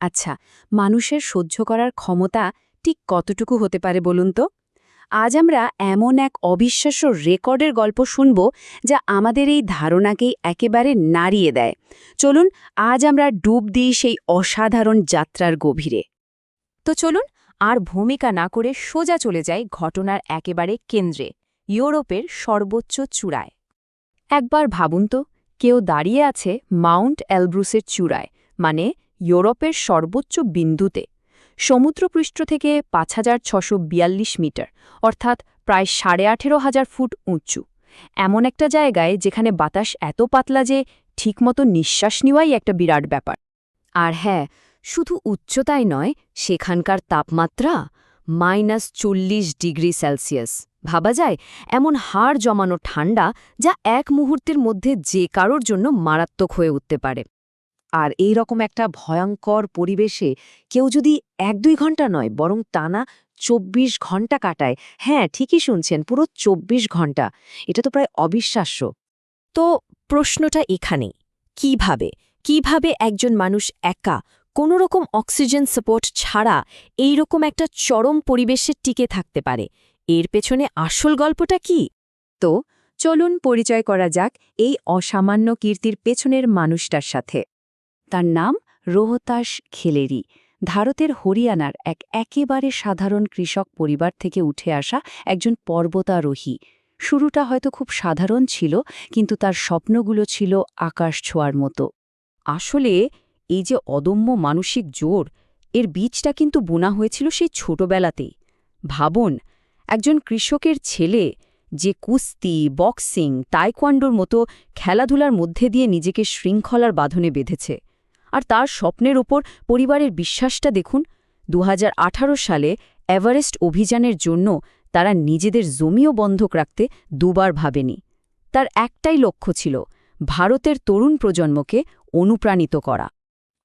আচ্ছা, মানুষের সহ্য করার ক্ষমতা ঠিক কতটুকু হতে পারে বলুন তো? আজ আমরা এমন এক অবিশ্বাস্য রেকর্ডের গল্প শুনব যা আমাদের এই ধারণাকেই একেবারে নাড়িয়ে দেয়। চলুন আজ আমরা ডুব দিই সেই অসাধারণ যাত্রার গভীরে। তো চলুন আর ভূমিকা না করে সোজা চলে যাই ঘটনার একেবারে কেন্দ্রে, ইউরোপের সর্বোচ্চ চূড়ায়। একবার ভাবুন তো, কেউ দাঁড়িয়ে আছে মাউন্ট এলব্রুসের চূড়ায়, মানে ইউরোপের সর্বোচ্চ বিন্দুতে, সমুদ্রপৃষ্ঠ থেকে ৫,৬৪২ মিটার, অর্থাৎ প্রায় ১৮,৫০০ ফুট উঁচু। এমন একটা জায়গায় যেখানে বাতাস এত পাতলা যে ঠিকমতো নিঃশ্বাস নেওয়াই একটা বিরাট ব্যাপার। আর হ্যাঁ, শুধু উচ্চতাই নয়, সেখানকার তাপমাত্রা -40°C। ভাবা যায় এমন হাড় জমানো ঠান্ডা যা এক মুহূর্তের মধ্যে যে কারোর জন্য মারাত্মক হয়ে উঠতে পারে। আর এই রকম একটা ভয়ঙ্কর পরিবেশে কেউ যদি ১-২ ঘন্টা নয় বরং টানা ২৪ ঘন্টা কাটায়, হ্যাঁ ঠিকই শুনছেন, পুরো ২৪ ঘন্টা, এটা তো প্রায় অবিশ্বাস্য। তো প্রশ্নটা এখানেই, কিভাবে একজন মানুষ একা কোনো রকম অক্সিজেন সাপোর্ট ছাড়া এই রকম একটা চরম পরিবেশে টিকে থাকতে পারে? এর পেছনে আসল গল্পটা কি? তো চলুন পরিচয় করা যাক এই অসামান্য কীর্তির পেছনের মানুষটার সাথে। তার নাম রোহতাস খেলেরি, ভারতের হরিয়ানার একেবারে সাধারণ কৃষক পরিবার থেকে উঠে আসা একজন পর্বতারোহী। শুরুটা হয়তো খুব সাধারণ ছিল, কিন্তু তার স্বপ্নগুলো ছিল আকাশ ছোঁয়ার মতো। আসলে এই যে অদম্য মানসিক জোর, এর বীজটা কিন্তু বোনা হয়েছিল সেই ছোটবেলাতেই। ভাবুন, একজন কৃষকের ছেলে যে কুস্তি, বক্সিং, তাইকোয়ান্ডোর মতো খেলাধুলার মধ্যে দিয়ে নিজেকে শৃঙ্খলার বাঁধনে বেঁধেছে। আর তার স্বপ্নের ওপর পরিবারের বিশ্বাসটা দেখুন। ২০১৮ সালে এভারেস্ট অভিযানের জন্য তারা নিজেদের জমিও বন্ধক রাখতে দুবার ভাবেনি। তার একটাই লক্ষ্য ছিল ভারতের তরুণ প্রজন্মকে অনুপ্রাণিত করা।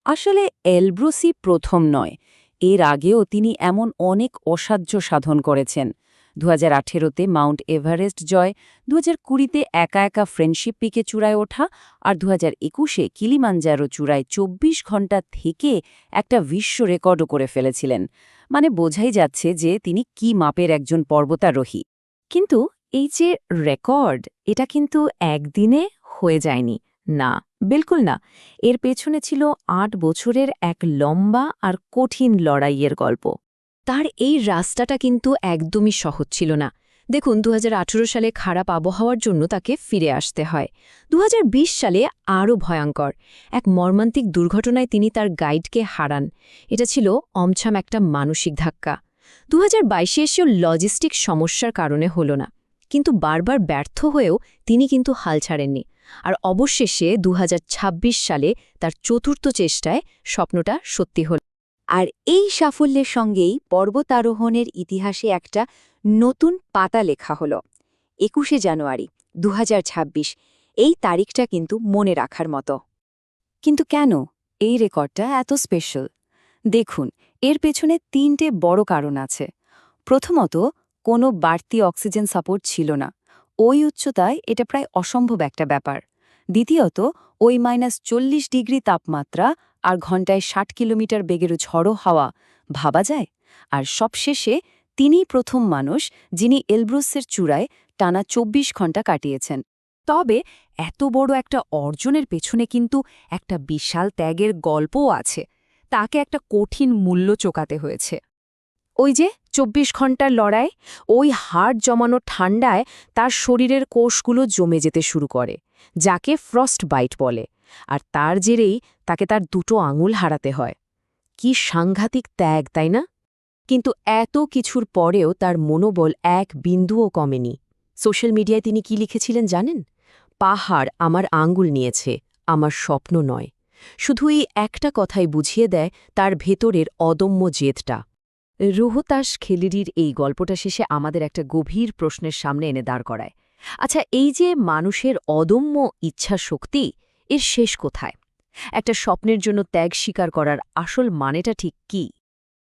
আসলে এলব্রুসই প্রথম নয়, এর আগেও তিনি এমন অনেক অসাধ্য সাধন করেছেন। ২০১৮-তে মাউন্ট এভারেস্ট জয়, ২০২০-তে একা একা ফ্রেন্ডশিপ পিকে চূড়ায় ওঠা, আর ২০২১-এ কিলিমাঞ্জারো চূড়ায় ২৪ ঘণ্টা থেকে একটা বিশ্ব রেকর্ডও করে ফেলেছিলেন। মানে বোঝাই যাচ্ছে যে তিনি কি মাপের একজন পর্বতারোহী। কিন্তু এই যে রেকর্ড, এটা কিন্তু একদিনে হয়ে যায়নি। না, বিলকুল না। এর পেছনে ছিল ৮ বছরের এক লম্বা আর কঠিন লড়াইয়ের গল্প। তার এই রাস্তাটা কিন্তু একদমই সহজ ছিল না। দেখুন, ২০১৮ সালে খারাপ আবহাওয়ার জন্য তাকে ফিরে আসতে হয়। ২০২০ সালে আরও ভয়ঙ্কর এক মর্মান্তিক দুর্ঘটনায় তিনি তার গাইডকে হারান। এটা ছিল অমছাম একটা মানসিক ধাক্কা। ২০২২-এ এসেও লজিস্টিক সমস্যার কারণে হল না, কিন্তু বারবার ব্যর্থ হয়েও তিনি কিন্তু হাল ছাড়েননি। আর অবশেষে ২০২৬ সালে তার চতুর্থ চেষ্টায় স্বপ্নটা সত্যি হল। আর এই সাফল্যের সঙ্গেই পর্বতারোহণের ইতিহাসে একটা নতুন পাতা লেখা হল। ২১শে জানুয়ারি ২০২৬, এই তারিখটা কিন্তু মনে রাখার মতো। কিন্তু কেন এই রেকর্ডটা এত স্পেশাল? দেখুন, এর পেছনে ৩টে বড় কারণ আছে। প্রথমত, কোনো বাড়তি অক্সিজেন সাপোর্ট ছিল না। ওই উচ্চতায় এটা প্রায় অসম্ভব একটা ব্যাপার। দ্বিতীয়ত, ওই -40 ডিগ্রি তাপমাত্রা আর ঘণ্টায় ৬০ কিলোমিটার বেগের ঝড়ো হাওয়া, ভাবা যায়? আর সবশেষে, তিনিই প্রথম মানুষ যিনি এলব্রুসের চূড়ায় টানা ২৪ ঘণ্টা কাটিয়েছেন। তবে এত বড় একটা অর্জনের পেছনে কিন্তু একটা বিশাল ত্যাগের গল্পও আছে। তাকে একটা কঠিন মূল্য চোকাতে হয়েছে। ওই যে ২৪ ঘণ্টার লড়াই, ওই হাড় জমানো ঠান্ডায় তার শরীরের কোষগুলো জমে যেতে শুরু করে, যাকে ফ্রস্ট বাইট বলে। আর তার জেরেই তাকে তার দুটো আঙুল হারাতে হয়। কি সাংঘাতিক ত্যাগ, তাই না? কিন্তু এত কিছুর পরেও তার মনোবল এক বিন্দুও কমেনি। সোশ্যাল মিডিয়ায় তিনি কি লিখেছিলেন জানেন? পাহাড় আমার আঙ্গুল নিয়েছে, আমার স্বপ্ন নয়। শুধু এই একটা কথাই বুঝিয়ে দেয় তার ভেতরের অদম্য জেদটা। রোহতাস খেলেরির এই গল্পটা শেষে আমাদের একটা গভীর প্রশ্নের সামনে এনে দাঁড় করায়। আচ্ছা, এই যে মানুষের অদম্য ইচ্ছা শক্তি, এর শেষ কোথায়? একটা স্বপ্নের জন্য ত্যাগ স্বীকার করার আসল মানেটা ঠিক কী?